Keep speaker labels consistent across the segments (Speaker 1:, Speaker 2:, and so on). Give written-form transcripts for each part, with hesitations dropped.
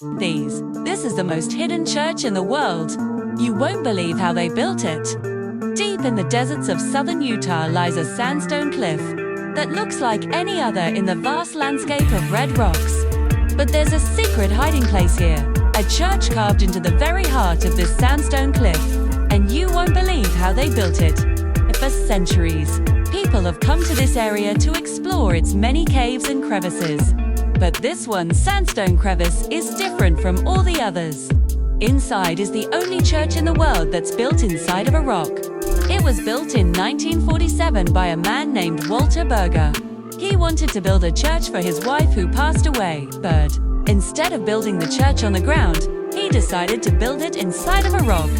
Speaker 1: This is the most hidden church in the world. You won't believe how they built it. Deep in the deserts of southern Utah lies a sandstone cliff that looks like any other in the vast landscape of red rocks. But there's a secret hiding place here, a church carved into the very heart of this sandstone cliff, and you won't believe how they built it. For centuries, people have come to this area to explore its many caves and crevices. But this one sandstone crevice is different from all the others. Inside is the only church in the world that's built inside of a rock. It was built in 1947 by a man named Walter Berger. He wanted to build a church for his wife who passed away, but instead of building the church on the ground, he decided to build it inside of a rock.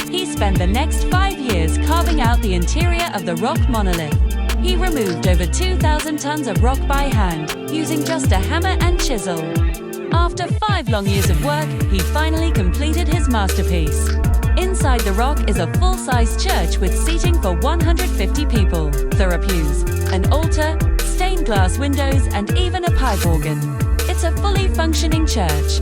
Speaker 1: He spent the next 5 years carving out the interior of the rock monolith. He removed over 2,000 tons of rock by hand, using just a hammer and chisel. After 5 long years of work, he finally completed his masterpiece. Inside the rock is a full-size church with seating for 150 people. There are pews, an altar, stained glass windows, and even a pipe organ. It's a fully functioning church.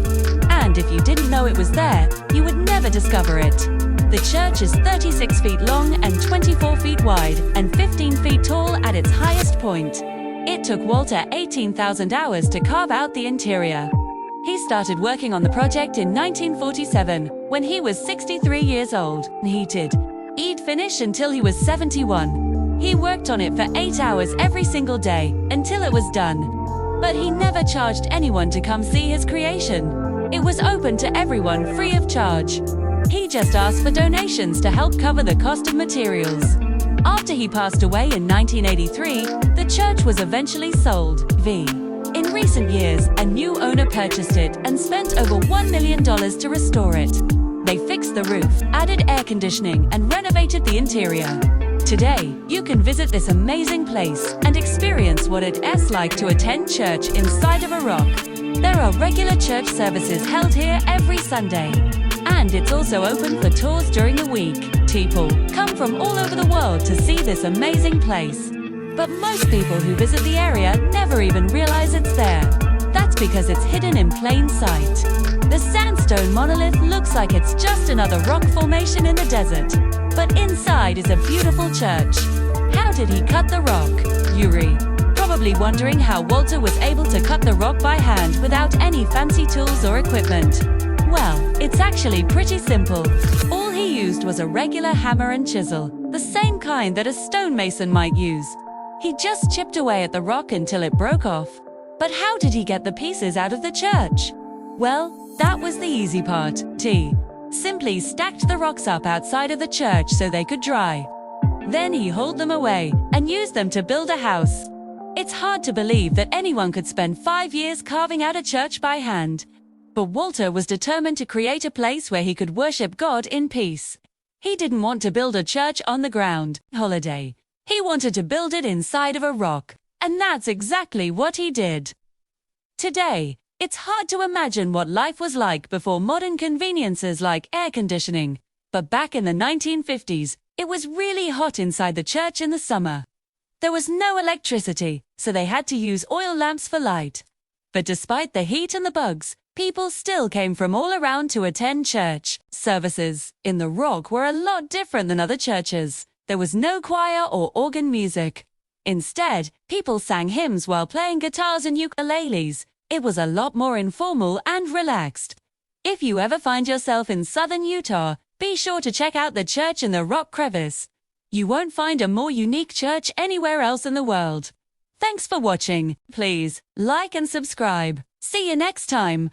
Speaker 1: And if you didn't know it was there, you would never discover it. The church is 36 feet long and 24 feet wide and 15 feet tall at its highest point. It took Walter 18,000 hours to carve out the interior. He started working on the project in 1947 when he was 63 years old. He'd finish until he was 71. He worked on it for 8 hours every single day until it was done. But he never charged anyone to come see his creation. It was open to everyone free of charge. He just asked for donations to help cover the cost of materials. After he passed away in 1983, the church was eventually sold. In recent years, a new owner purchased it and spent over $1 million to restore it. They fixed the roof, added air conditioning, and renovated the interior. Today, you can visit this amazing place and experience what it's like to attend church inside of a rock. There are regular church services held here every Sunday. And it's also open for tours during the week. People come from all over the world to see this amazing place. But most people who visit the area never even realize it's there. That's because it's hidden in plain sight. The sandstone monolith looks like it's just another rock formation in the desert. But inside is a beautiful church. How did he cut the rock? Yuri. Probably wondering how Walter was able to cut the rock by hand without any fancy tools or equipment. Well, it's actually pretty simple. All he used was a regular hammer and chisel, the same kind that a stonemason might use. He just chipped away at the rock until it broke off. But how did he get the pieces out of the church? Well, that was the easy part. Simply stacked the rocks up outside of the church so they could dry. Then he hauled them away and used them to build a house. It's hard to believe that anyone could spend 5 years carving out a church by hand. But Walter was determined to create a place where he could worship God in peace. He didn't want to build a church on the ground, holiday. He wanted to build it inside of a rock. And that's exactly what he did. Today, it's hard to imagine what life was like before modern conveniences like air conditioning. But back in the 1950s, it was really hot inside the church in the summer. There was no electricity, so they had to use oil lamps for light. But despite the heat and the bugs, people still came from all around to attend church. Services in the rock were a lot different than other churches. There was no choir or organ music. Instead, people sang hymns while playing guitars and ukuleles. It was a lot more informal and relaxed. If you ever find yourself in southern Utah, be sure to check out the church in the rock crevice. You won't find a more unique church anywhere else in the world. Thanks for watching. Please like and subscribe. See you next time.